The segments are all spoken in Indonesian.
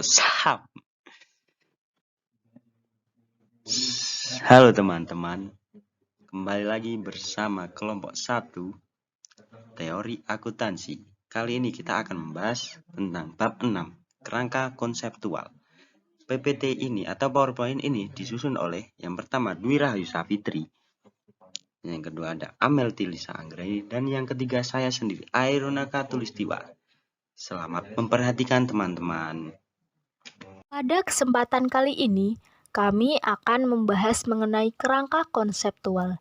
Saham. Halo teman-teman, kembali lagi bersama kelompok 1 teori akuntansi. Kali ini kita akan membahas tentang bab 6, kerangka konseptual. PPT ini atau PowerPoint ini disusun oleh yang pertama Dwi Rahayu Safitri, yang kedua ada Amel Tilisa Anggreni, dan yang ketiga saya sendiri, Airunaka Tulistiwa. Selamat memperhatikan teman-teman. Pada kesempatan kali ini, kami akan membahas mengenai kerangka konseptual.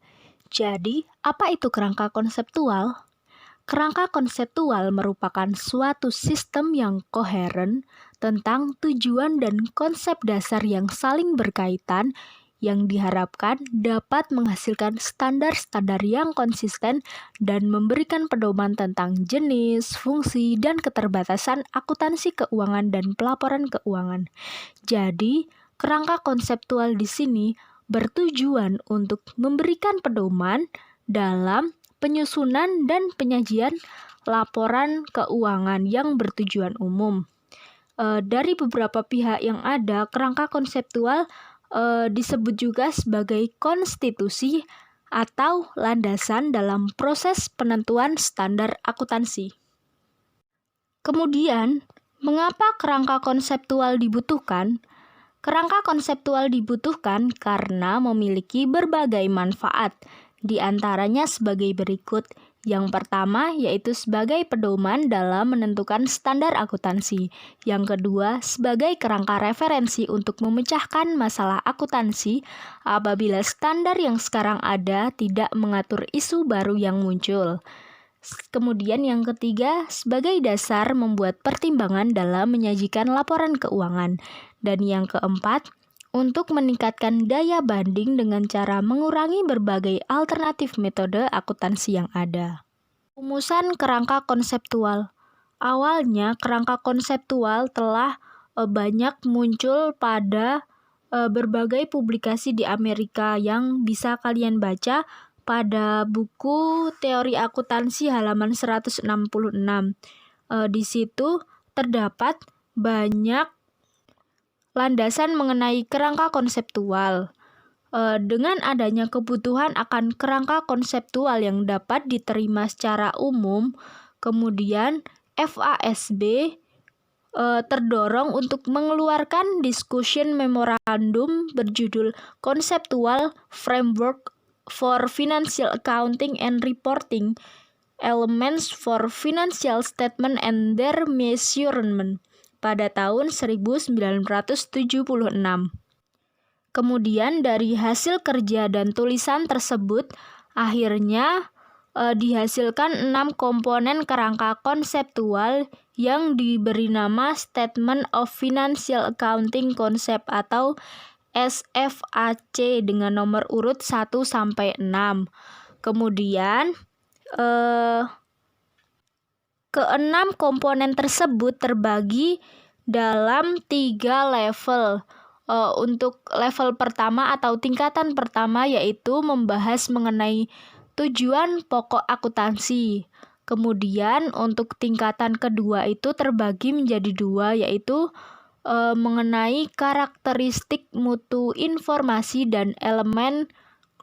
Jadi, apa itu kerangka konseptual? Kerangka konseptual merupakan suatu sistem yang koheren tentang tujuan dan konsep dasar yang saling berkaitan yang diharapkan dapat menghasilkan standar-standar yang konsisten dan memberikan pedoman tentang jenis, fungsi, dan keterbatasan akuntansi keuangan dan pelaporan keuangan. Jadi, kerangka konseptual di sini bertujuan untuk memberikan pedoman dalam penyusunan dan penyajian laporan keuangan yang bertujuan umum. Dari beberapa pihak yang ada, kerangka konseptual disebut juga sebagai konstitusi atau landasan dalam proses penentuan standar akuntansi. Kemudian, mengapa kerangka konseptual dibutuhkan? Kerangka konseptual dibutuhkan karena memiliki berbagai manfaat, di antaranya sebagai berikut. Yang pertama yaitu sebagai pedoman dalam menentukan standar akuntansi. Yang kedua, sebagai kerangka referensi untuk memecahkan masalah akuntansi apabila standar yang sekarang ada tidak mengatur isu baru yang muncul. Kemudian yang ketiga, sebagai dasar membuat pertimbangan dalam menyajikan laporan keuangan. Dan yang keempat, untuk meningkatkan daya banding dengan cara mengurangi berbagai alternatif metode akuntansi yang ada. Rumusan kerangka konseptual. Awalnya, kerangka konseptual telah banyak muncul pada berbagai publikasi di Amerika yang bisa kalian baca pada buku Teori Akuntansi halaman 166. Di situ terdapat banyak landasan mengenai kerangka konseptual. Dengan adanya kebutuhan akan kerangka konseptual yang dapat diterima secara umum, kemudian FASB terdorong untuk mengeluarkan discussion memorandum berjudul Conceptual Framework for Financial Accounting and Reporting, Elements for Financial Statement and Their Measurement pada tahun 1976. Kemudian dari hasil kerja dan tulisan tersebut, akhirnya dihasilkan 6 komponen kerangka konseptual yang diberi nama Statement of Financial Accounting Concept atau SFAC dengan nomor urut 1-6. Kemudian keenam komponen tersebut terbagi dalam 3 level. Untuk level pertama atau tingkatan pertama yaitu membahas mengenai tujuan pokok akuntansi. Kemudian untuk tingkatan kedua itu terbagi menjadi 2 yaitu mengenai karakteristik mutu informasi dan elemen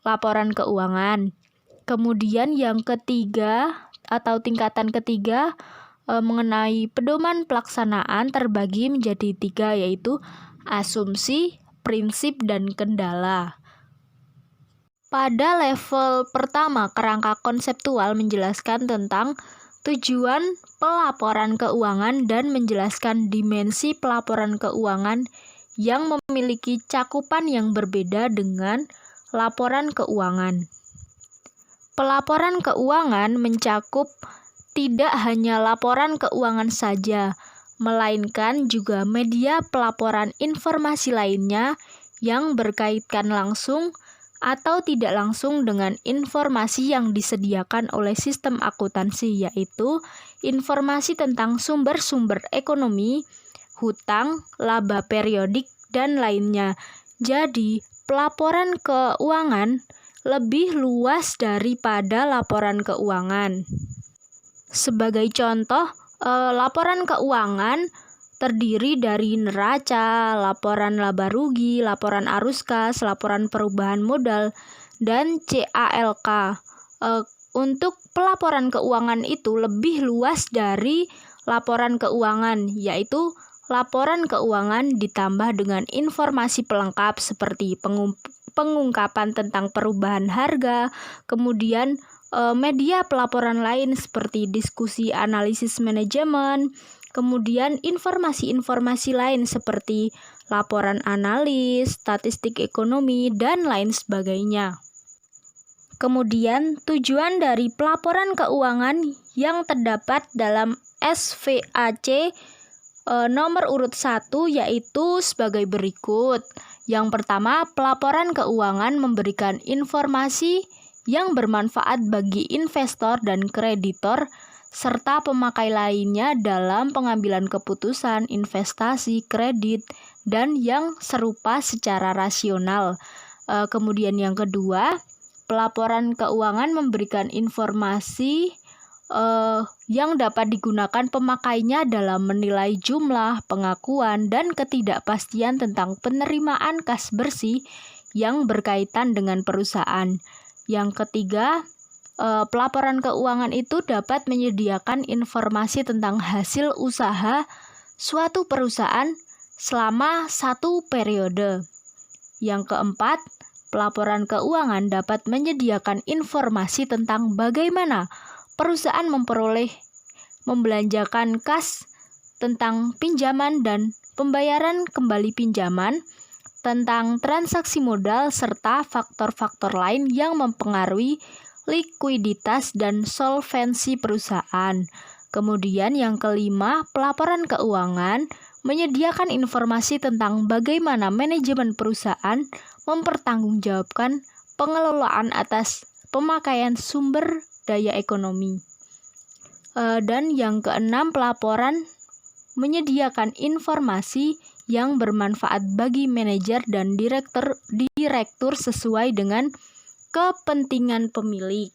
laporan keuangan. Kemudian yang ketiga atau tingkatan ketiga mengenai pedoman pelaksanaan terbagi menjadi 3 yaitu asumsi, prinsip, dan kendala. Pada level pertama, kerangka konseptual menjelaskan tentang tujuan pelaporan keuangan dan menjelaskan dimensi pelaporan keuangan yang memiliki cakupan yang berbeda dengan laporan keuangan. Pelaporan keuangan mencakup tidak hanya laporan keuangan saja, melainkan juga media pelaporan informasi lainnya yang berkaitan langsung atau tidak langsung dengan informasi yang disediakan oleh sistem akuntansi, yaitu informasi tentang sumber-sumber ekonomi, hutang, laba periodik, dan lainnya. Jadi, pelaporan keuangan lebih luas daripada laporan keuangan. Sebagai contoh, laporan keuangan terdiri dari neraca, laporan laba rugi, laporan arus kas, laporan perubahan modal, dan CALK. Untuk pelaporan keuangan itu lebih luas dari laporan keuangan, yaitu laporan keuangan ditambah dengan informasi pelengkap seperti pengungkapan tentang perubahan harga, kemudian media pelaporan lain seperti diskusi analisis manajemen, kemudian informasi-informasi lain seperti laporan analis, statistik ekonomi, dan lain sebagainya. Kemudian tujuan dari pelaporan keuangan yang terdapat dalam SVAC nomor urut 1 yaitu sebagai berikut. Yang pertama, pelaporan keuangan memberikan informasi yang bermanfaat bagi investor dan kreditor serta pemakai lainnya dalam pengambilan keputusan investasi, kredit, dan yang serupa secara rasional. Kemudian yang kedua, pelaporan keuangan memberikan informasi yang dapat digunakan pemakainya dalam menilai jumlah, pengakuan, dan ketidakpastian tentang penerimaan kas bersih yang berkaitan dengan perusahaan. Yang ketiga, pelaporan keuangan itu dapat menyediakan informasi tentang hasil usaha suatu perusahaan selama satu periode. Yang keempat, pelaporan keuangan dapat menyediakan informasi tentang bagaimana perusahaan membelanjakan kas, tentang pinjaman dan pembayaran kembali pinjaman, tentang transaksi modal, serta faktor-faktor lain yang mempengaruhi likuiditas dan solvensi perusahaan. Kemudian yang kelima, pelaporan keuangan menyediakan informasi tentang bagaimana manajemen perusahaan mempertanggungjawabkan pengelolaan atas pemakaian sumber daya ekonomi. Dan yang keenam, pelaporan menyediakan informasi yang bermanfaat bagi manajer dan direktur sesuai dengan kepentingan pemilik.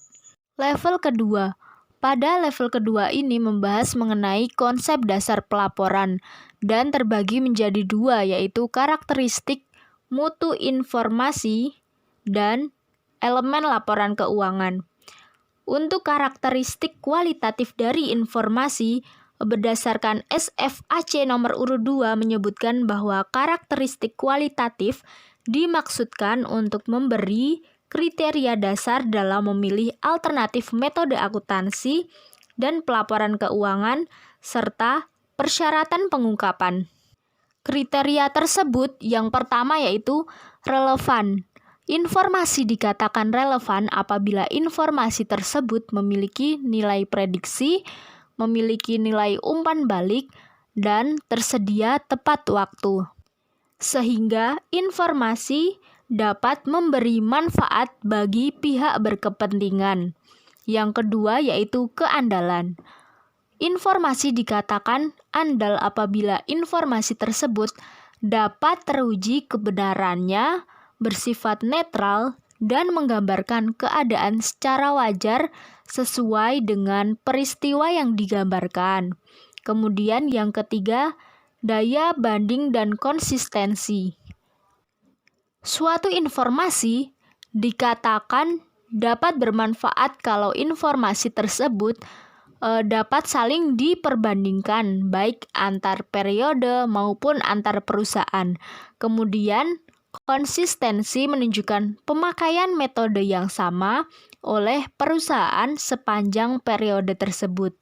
Level kedua. Pada level kedua ini membahas mengenai konsep dasar pelaporan dan terbagi menjadi dua, yaitu karakteristik mutu informasi dan elemen laporan keuangan. Untuk karakteristik kualitatif dari informasi, berdasarkan SVAC nomor urut 2 menyebutkan bahwa karakteristik kualitatif dimaksudkan untuk memberi kriteria dasar dalam memilih alternatif metode akuntansi dan pelaporan keuangan serta persyaratan pengungkapan. Kriteria tersebut yang pertama yaitu relevan. Informasi dikatakan relevan apabila informasi tersebut memiliki nilai prediksi, memiliki nilai umpan balik, dan tersedia tepat waktu, sehingga informasi dapat memberi manfaat bagi pihak berkepentingan. Yang kedua yaitu keandalan. Informasi dikatakan andal apabila informasi tersebut dapat teruji kebenarannya, bersifat netral, dan menggambarkan keadaan secara wajar sesuai dengan peristiwa yang digambarkan. Kemudian yang ketiga, daya banding dan konsistensi. Suatu informasi dikatakan dapat bermanfaat kalau informasi tersebut dapat saling diperbandingkan baik antar periode maupun antar perusahaan. Kemudian konsistensi menunjukkan pemakaian metode yang sama oleh perusahaan sepanjang periode tersebut.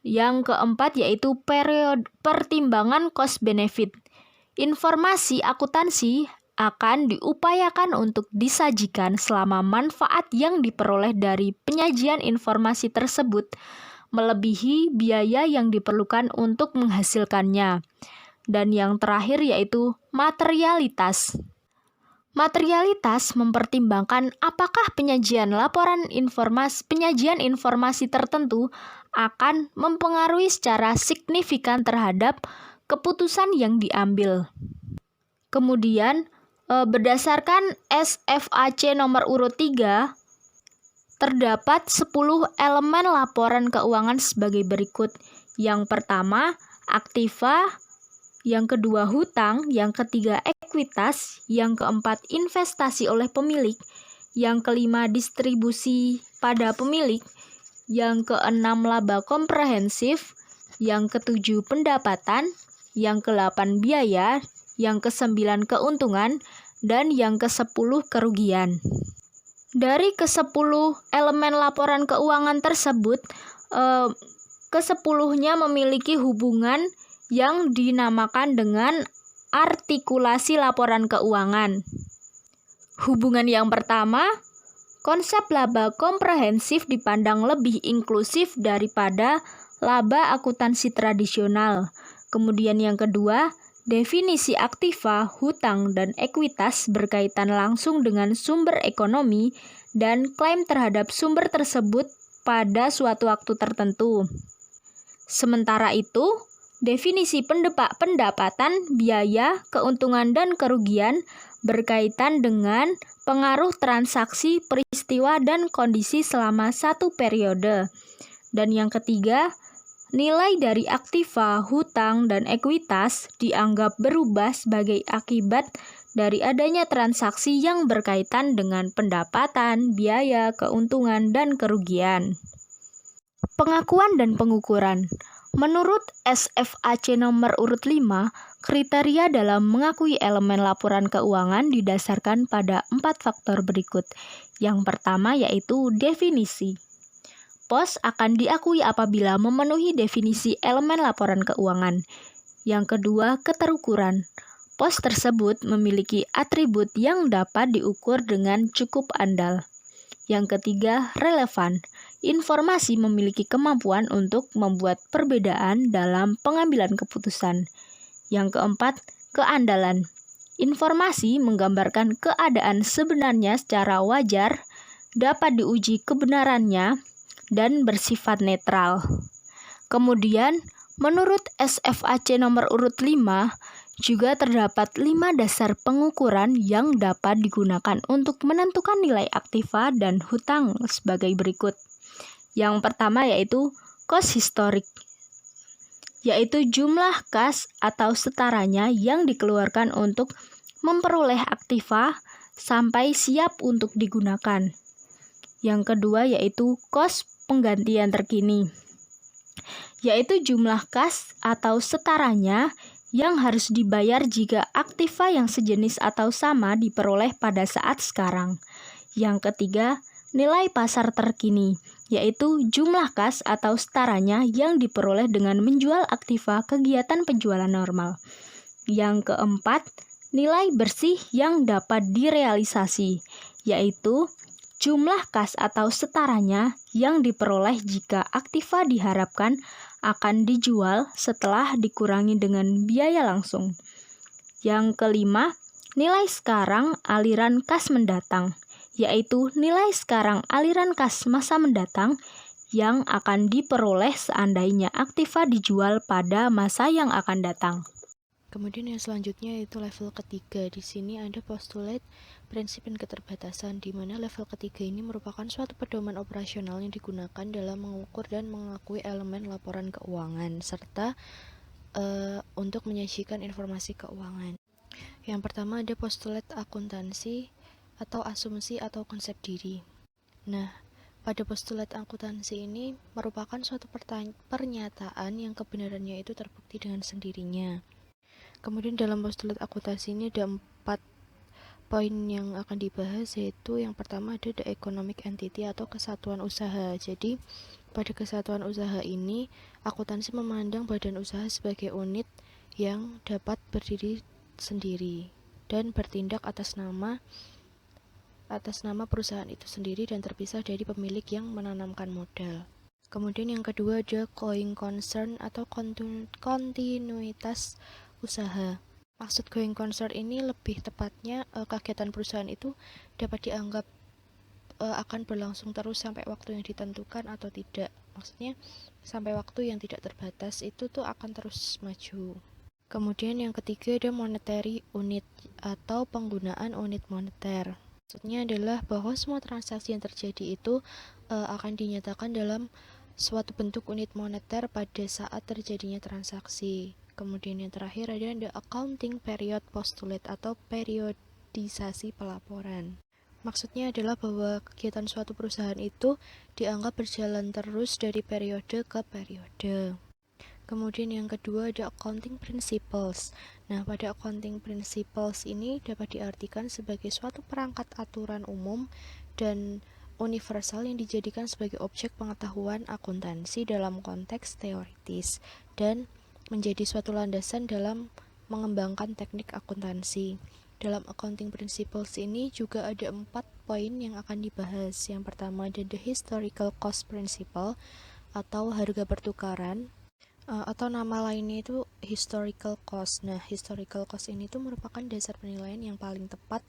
Yang keempat yaitu pertimbangan cost benefit. Informasi akuntansi akan diupayakan untuk disajikan selama manfaat yang diperoleh dari penyajian informasi tersebut melebihi biaya yang diperlukan untuk menghasilkannya. Dan yang terakhir yaitu materialitas. Materialitas mempertimbangkan apakah penyajian informasi tertentu akan mempengaruhi secara signifikan terhadap keputusan yang diambil. Kemudian berdasarkan SVAC nomor urut 3, terdapat 10 elemen laporan keuangan sebagai berikut. Yang pertama, aktiva, yang kedua hutang, yang ketiga ekuitas, yang keempat investasi oleh pemilik, yang kelima distribusi pada pemilik, yang keenam laba komprehensif, yang ketujuh pendapatan, yang kedelapan biaya, yang kesembilan keuntungan, dan yang kesepuluh kerugian. Dari kesepuluh elemen laporan keuangan tersebut, kesepuluhnya memiliki hubungan yang dinamakan dengan artikulasi laporan keuangan. Hubungan yang pertama, konsep laba komprehensif dipandang lebih inklusif daripada laba akuntansi tradisional. Kemudian yang kedua, definisi aktiva, hutang, dan ekuitas berkaitan langsung dengan sumber ekonomi dan klaim terhadap sumber tersebut pada suatu waktu tertentu. Sementara itu, definisi pendapatan, biaya, keuntungan, dan kerugian berkaitan dengan pengaruh transaksi, peristiwa, dan kondisi selama satu periode. Dan yang ketiga, nilai dari aktiva, hutang, dan ekuitas dianggap berubah sebagai akibat dari adanya transaksi yang berkaitan dengan pendapatan, biaya, keuntungan, dan kerugian. Pengakuan dan pengukuran. Menurut SFAC nomor urut 5, kriteria dalam mengakui elemen laporan keuangan didasarkan pada 4 faktor berikut. Yang pertama yaitu definisi. Pos akan diakui apabila memenuhi definisi elemen laporan keuangan. Yang kedua, keterukuran. Pos tersebut memiliki atribut yang dapat diukur dengan cukup andal. Yang ketiga, relevan. Informasi memiliki kemampuan untuk membuat perbedaan dalam pengambilan keputusan. Yang keempat, keandalan. Informasi menggambarkan keadaan sebenarnya secara wajar, dapat diuji kebenarannya, dan bersifat netral. Kemudian, menurut SFAC nomor urut 5, juga terdapat 5 dasar pengukuran yang dapat digunakan untuk menentukan nilai aktiva dan hutang sebagai berikut. Yang pertama yaitu cost historik, yaitu jumlah kas atau setaranya yang dikeluarkan untuk memperoleh aktiva sampai siap untuk digunakan. Yang kedua yaitu cost penggantian terkini, yaitu jumlah kas atau setaranya yang harus dibayar jika aktiva yang sejenis atau sama diperoleh pada saat sekarang. Yang ketiga, nilai pasar terkini, yaitu jumlah kas atau setaranya yang diperoleh dengan menjual aktiva kegiatan penjualan normal. Yang keempat, nilai bersih yang dapat direalisasi, yaitu jumlah kas atau setaranya yang diperoleh jika aktiva diharapkan akan dijual setelah dikurangi dengan biaya langsung. Yang kelima, nilai sekarang aliran kas mendatang, yaitu nilai sekarang aliran kas masa mendatang yang akan diperoleh seandainya aktiva dijual pada masa yang akan datang. Kemudian yang selanjutnya yaitu level ketiga. Di sini ada postulate, prinsip dan keterbatasan, di mana level ketiga ini merupakan suatu pedoman operasional yang digunakan dalam mengukur dan mengakui elemen laporan keuangan serta untuk menyajikan informasi keuangan. Yang pertama ada postulate akuntansi atau asumsi atau konsep diri. Nah, pada postulate akuntansi ini merupakan suatu pernyataan yang kebenarannya itu terbukti dengan sendirinya. Kemudian dalam postulat akuntansi ini ada 4 poin yang akan dibahas, yaitu yang pertama ada the economic entity atau kesatuan usaha. Jadi pada kesatuan usaha ini akuntansi memandang badan usaha sebagai unit yang dapat berdiri sendiri dan bertindak atas nama perusahaan itu sendiri dan terpisah dari pemilik yang menanamkan modal. Kemudian yang kedua ada going concern atau kontinuitas usaha. Maksud going concern ini lebih tepatnya kegiatan perusahaan itu dapat dianggap akan berlangsung terus sampai waktu yang ditentukan atau tidak. Maksudnya sampai waktu yang tidak terbatas itu tuh akan terus maju. Kemudian yang ketiga ada monetary unit atau penggunaan unit moneter. Maksudnya adalah bahwa semua transaksi yang terjadi itu akan dinyatakan dalam suatu bentuk unit moneter pada saat terjadinya transaksi. Kemudian yang terakhir ada the accounting period postulate atau periodisasi pelaporan. Maksudnya adalah bahwa kegiatan suatu perusahaan itu dianggap berjalan terus dari periode ke periode. Kemudian yang kedua ada accounting principles. Nah, pada accounting principles ini dapat diartikan sebagai suatu perangkat aturan umum dan universal yang dijadikan sebagai objek pengetahuan akuntansi dalam konteks teoritis dan menjadi suatu landasan dalam mengembangkan teknik akuntansi. Dalam accounting principles ini juga ada 4 poin yang akan dibahas. Yang pertama ada the historical cost principle atau harga pertukaran, atau nama lainnya itu historical cost. Nah, historical cost ini tuh merupakan dasar penilaian yang paling tepat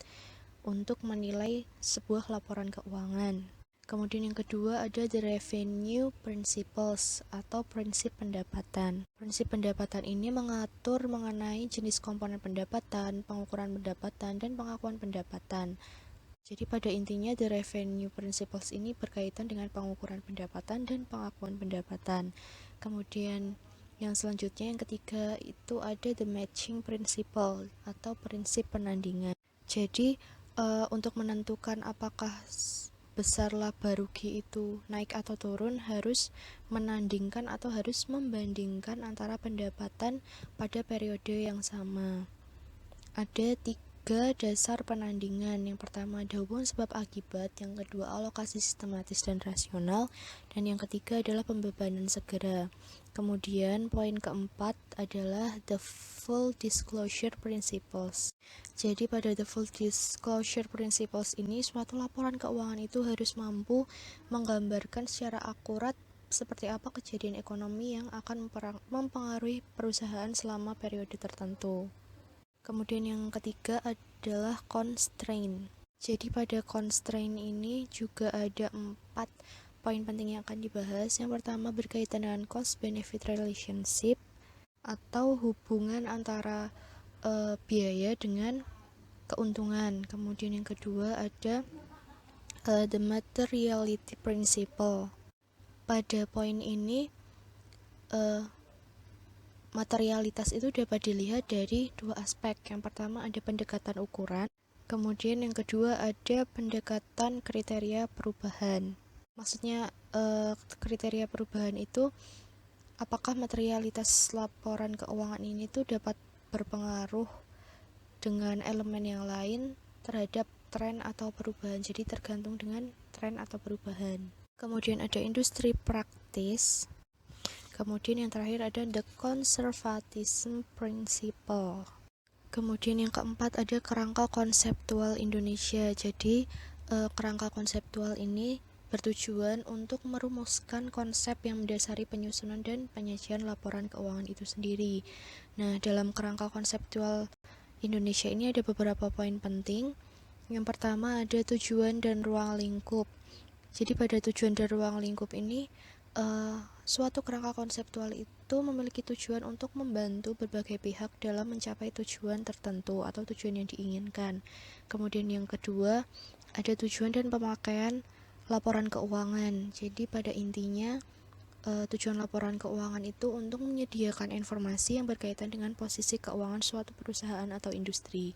untuk menilai sebuah laporan keuangan. Kemudian yang kedua ada the revenue principles atau prinsip pendapatan. Prinsip pendapatan ini mengatur mengenai jenis komponen pendapatan, pengukuran pendapatan, dan pengakuan pendapatan. Jadi pada intinya the revenue principles ini berkaitan dengan pengukuran pendapatan dan pengakuan pendapatan. Kemudian yang selanjutnya yang ketiga itu ada the matching principle atau prinsip penandingan. Jadi untuk menentukan apakah besar laba rugi itu naik atau turun harus menandingkan atau harus membandingkan antara pendapatan pada periode yang sama. Ada 3 dasar penandingan. Yang pertama ada hubungan sebab akibat, yang kedua alokasi sistematis dan rasional, dan yang ketiga adalah pembebanan segera. Kemudian poin keempat adalah the full disclosure principles. Jadi pada the full disclosure principles ini suatu laporan keuangan itu harus mampu menggambarkan secara akurat seperti apa kejadian ekonomi yang akan mempengaruhi perusahaan selama periode tertentu. Kemudian yang ketiga adalah constraint. Jadi pada constraint ini juga ada 4 poin penting yang akan dibahas. Yang pertama berkaitan dengan cost-benefit relationship atau hubungan antara biaya dengan keuntungan. Kemudian yang kedua ada the materiality principle. Pada poin ini materialitas itu dapat dilihat dari 2 aspek. Yang pertama ada pendekatan ukuran, kemudian yang kedua ada pendekatan kriteria perubahan. Maksudnya kriteria perubahan itu apakah materialitas laporan keuangan ini tuh dapat berpengaruh dengan elemen yang lain terhadap tren atau perubahan. Jadi tergantung dengan tren atau perubahan. Kemudian ada industri praktis. Kemudian yang terakhir ada the conservatism principle. Kemudian yang keempat ada kerangka konseptual Indonesia. Jadi kerangka konseptual ini bertujuan untuk merumuskan konsep yang mendasari penyusunan dan penyajian laporan keuangan itu sendiri. Nah, dalam kerangka konseptual Indonesia ini ada beberapa poin penting. Yang pertama ada tujuan dan ruang lingkup. Jadi pada tujuan dan ruang lingkup ini suatu kerangka konseptual itu memiliki tujuan untuk membantu berbagai pihak dalam mencapai tujuan tertentu atau tujuan yang diinginkan. Kemudian yang kedua ada tujuan dan pemakaian laporan keuangan. Jadi pada intinya tujuan laporan keuangan itu untuk menyediakan informasi yang berkaitan dengan posisi keuangan suatu perusahaan atau industri.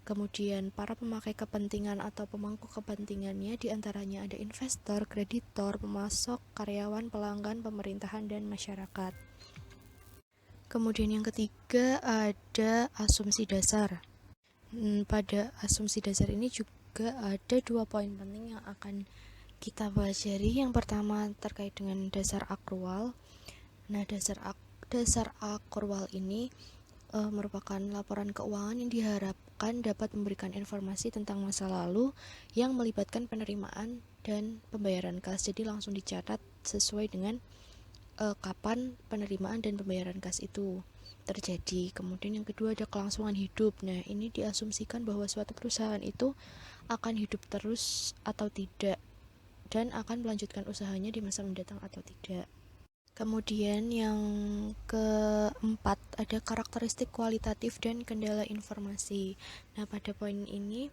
Kemudian para pemakai kepentingan atau pemangku kepentingannya diantaranya ada investor, kreditor, pemasok, karyawan, pelanggan, pemerintahan, dan masyarakat. Kemudian yang ketiga ada asumsi dasar. Pada asumsi dasar ini juga ada 2 poin penting yang akan kita pelajari. Yang pertama terkait dengan dasar akrual. Nah, dasar akrual ini merupakan laporan keuangan yang diharapkan dapat memberikan informasi tentang masa lalu yang melibatkan penerimaan dan pembayaran kas. Jadi langsung dicatat sesuai dengan kapan penerimaan dan pembayaran kas itu terjadi. Kemudian yang kedua ada kelangsungan hidup. Nah, ini diasumsikan bahwa suatu perusahaan itu akan hidup terus atau tidak dan akan melanjutkan usahanya di masa mendatang atau tidak. Kemudian yang keempat ada karakteristik kualitatif dan kendala informasi. Nah, pada poin ini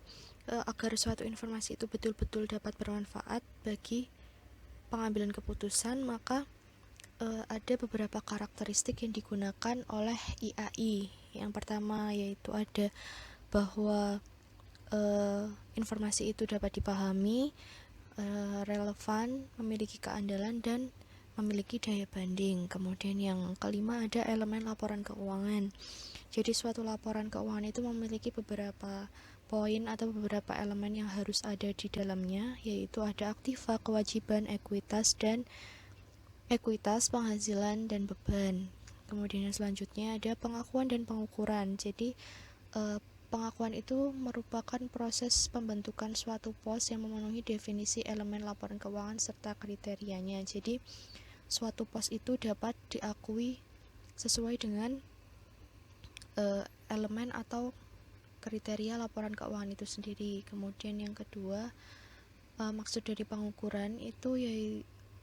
agar suatu informasi itu betul-betul dapat bermanfaat bagi pengambilan keputusan, maka ada beberapa karakteristik yang digunakan oleh IAI. Yang pertama yaitu ada bahwa informasi itu dapat dipahami, relevan, memiliki keandalan, dan memiliki daya banding. Kemudian yang kelima ada elemen laporan keuangan. Jadi suatu laporan keuangan itu memiliki beberapa poin atau beberapa elemen yang harus ada di dalamnya, yaitu ada aktiva, kewajiban, ekuitas, penghasilan, dan beban. Kemudian yang selanjutnya ada pengakuan dan pengukuran. Jadi pengakuan itu merupakan proses pembentukan suatu pos yang memenuhi definisi elemen laporan keuangan serta kriterianya. Jadi suatu pos itu dapat diakui sesuai dengan elemen atau kriteria laporan keuangan itu sendiri. Kemudian yang kedua, maksud dari pengukuran itu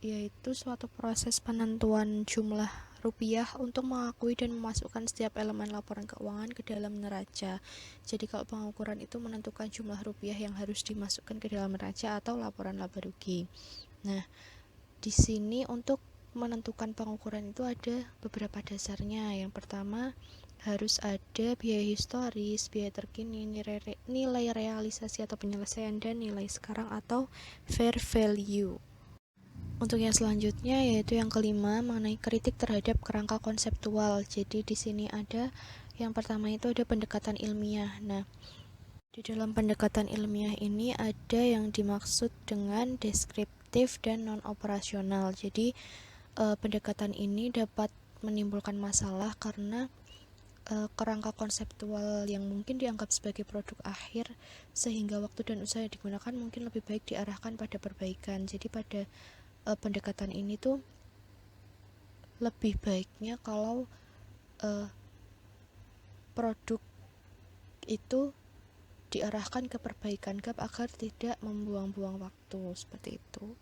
yaitu suatu proses penentuan jumlah rupiah untuk mengakui dan memasukkan setiap elemen laporan keuangan ke dalam neraca. Jadi kalau pengukuran itu menentukan jumlah rupiah yang harus dimasukkan ke dalam neraca atau laporan laba rugi. Nah, di sini untuk menentukan pengukuran itu ada beberapa dasarnya. Yang pertama, harus ada biaya historis, biaya terkini, nilai realisasi atau penyelesaian, dan nilai sekarang atau fair value. Untuk yang selanjutnya yaitu yang kelima mengenai kritik terhadap kerangka konseptual. Jadi di sini ada yang pertama itu ada pendekatan ilmiah. Nah, di dalam pendekatan ilmiah ini ada yang dimaksud dengan deskriptif dan non-operasional. Jadi pendekatan ini dapat menimbulkan masalah karena kerangka konseptual yang mungkin dianggap sebagai produk akhir, sehingga waktu dan usaha yang digunakan mungkin lebih baik diarahkan pada perbaikan. Jadi pada pendekatan ini tuh lebih baiknya kalau produk itu diarahkan ke perbaikan gap agar tidak membuang-buang waktu, seperti itu.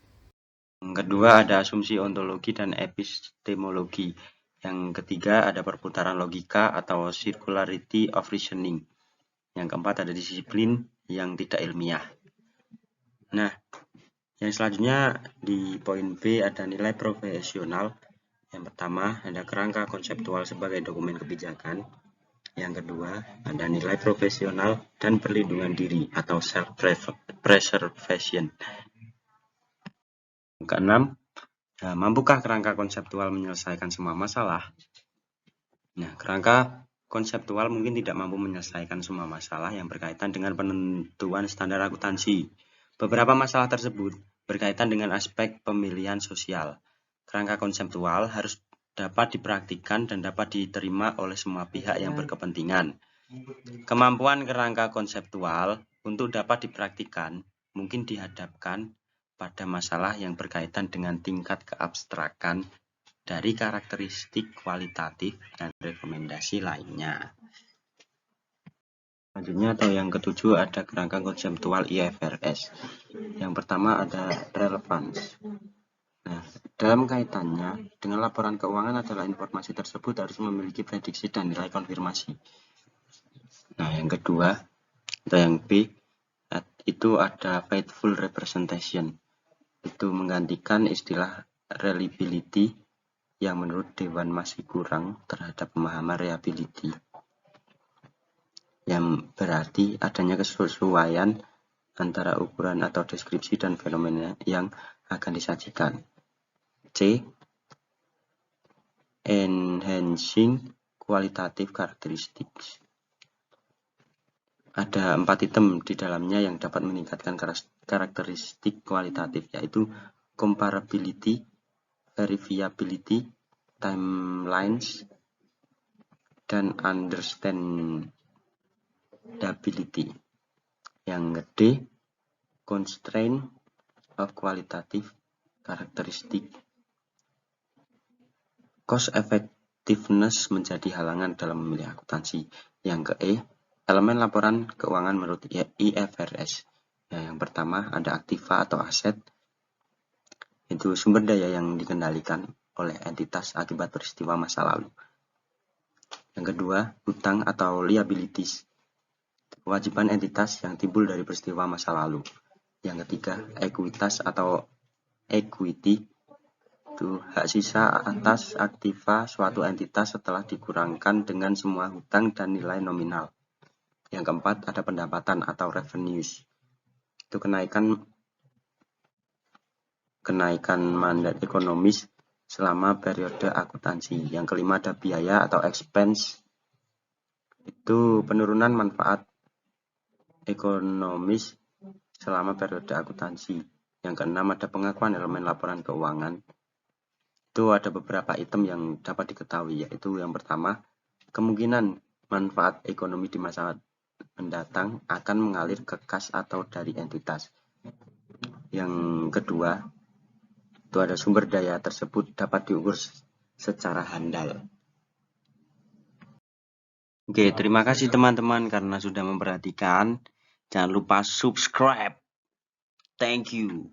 Yang kedua ada asumsi ontologi dan epistemologi. Yang ketiga ada perputaran logika atau circularity of reasoning. Yang keempat ada disiplin yang tidak ilmiah. Nah, yang selanjutnya di poin B ada nilai profesional. Yang pertama ada kerangka konseptual sebagai dokumen kebijakan. Yang kedua ada nilai profesional dan perlindungan diri atau self-preservation. Yang keenam, mampukah kerangka konseptual menyelesaikan semua masalah? Nah, kerangka konseptual mungkin tidak mampu menyelesaikan semua masalah yang berkaitan dengan penentuan standar akuntansi. Beberapa masalah tersebut berkaitan dengan aspek pemilihan sosial. Kerangka konseptual harus dapat dipraktikkan dan dapat diterima oleh semua pihak yang berkepentingan. Kemampuan kerangka konseptual untuk dapat dipraktikkan mungkin dihadapkan pada masalah yang berkaitan dengan tingkat keabstrakan dari karakteristik kualitatif dan rekomendasi lainnya. Selanjutnya atau yang ketujuh ada kerangka konseptual IFRS. Yang pertama ada relevance. Nah, dalam kaitannya dengan laporan keuangan adalah informasi tersebut harus memiliki prediksi dan nilai konfirmasi. Nah, yang kedua atau yang B itu ada faithful representation. Itu menggantikan istilah reliability yang menurut Dewan masih kurang terhadap pemahaman reliability, yang berarti adanya kesesuaian antara ukuran atau deskripsi dan fenomena yang akan disajikan. C. Enhancing qualitative characteristics. Ada 4 item di dalamnya yang dapat meningkatkan karakteristik kualitatif, yaitu comparability, verifiability, timelines, dan understandability. Yang D, constraint of qualitative characteristic. Cost effectiveness menjadi halangan dalam memilih akuntansi. Yang ke E, elemen laporan keuangan menurut IFRS. Ya, yang pertama ada aktiva atau aset. Itu sumber daya yang dikendalikan oleh entitas akibat peristiwa masa lalu. Yang kedua, hutang atau liabilities. Kewajiban entitas yang timbul dari peristiwa masa lalu. Yang ketiga, ekuitas atau equity. Itu hak sisa atas aktiva suatu entitas setelah dikurangkan dengan semua hutang dan nilai nominal. Yang keempat ada pendapatan atau revenues. Itu kenaikan mandat ekonomis selama periode akuntansi. Yang kelima ada biaya atau expense. Itu penurunan manfaat ekonomis selama periode akuntansi. Yang keenam ada pengakuan elemen laporan keuangan. Itu ada beberapa item yang dapat diketahui, yaitu yang pertama, kemungkinan manfaat ekonomi di masa mendatang akan mengalir ke kas atau dari entitas. Yang kedua, itu ada sumber daya tersebut dapat diukur secara handal. Oke, terima kasih teman-teman karena sudah memperhatikan. Jangan lupa subscribe. Thank you.